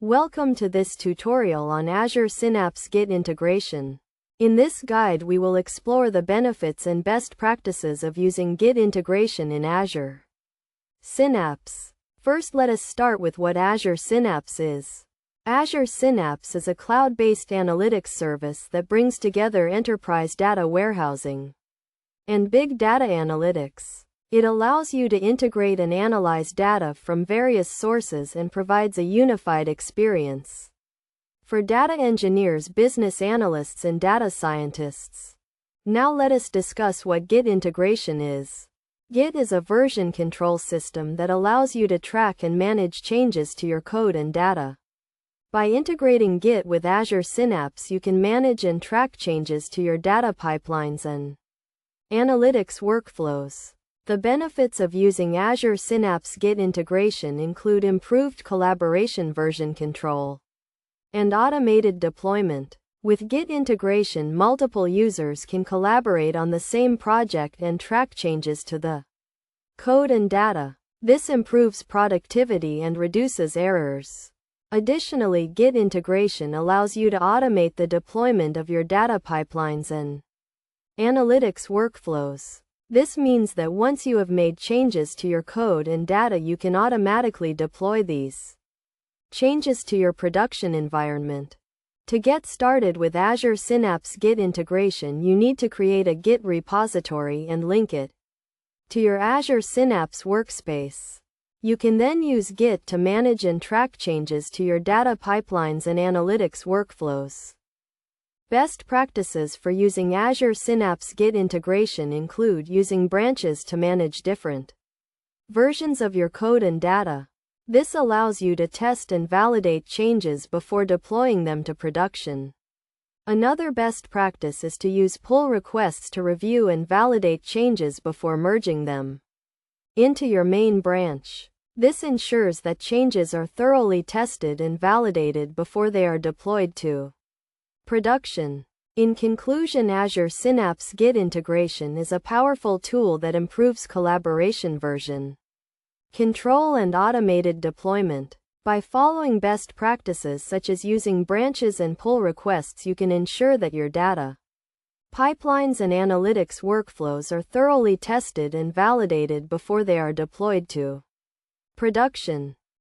Welcome to this tutorial on Azure Synapse Git integration. In this guide we will explore the benefits and best practices of using Git integration in Azure Synapse. First, let us start with what Azure Synapse is. Azure Synapse is a cloud-based analytics service that brings together enterprise data warehousing and big data analytics. It allows you to integrate and analyze data from various sources and provides a unified experience for data engineers, business analysts, and data scientists. Now let us discuss what Git integration is. Git is a version control system that allows you to track and manage changes to your code and data. By integrating Git with Azure Synapse, you can manage and track changes to your data pipelines and analytics workflows. The benefits of using Azure Synapse Git integration include improved collaboration, version control, and automated deployment. With Git integration, multiple users can collaborate on the same project and track changes to the code and data. This improves productivity and reduces errors. Additionally, Git integration allows you to automate the deployment of your data pipelines and analytics workflows. This means that once you have made changes to your code and data, you can automatically deploy these changes to your production environment. To get started with Azure Synapse Git integration, you need to create a Git repository and link it to your Azure Synapse workspace. You can then use Git to manage and track changes to your data pipelines and analytics workflows. Best practices for using Azure Synapse Git integration include using branches to manage different versions of your code and data. This allows you to test and validate changes before deploying them to production. Another best practice is to use pull requests to review and validate changes before merging them into your main branch. This ensures that changes are thoroughly tested and validated before they are deployed to production. In conclusion, Azure Synapse Git integration is a powerful tool that improves collaboration, version control, and automated deployment. By following best practices such as using branches and pull requests, you can ensure that your data pipelines and analytics workflows are thoroughly tested and validated before they are deployed to production.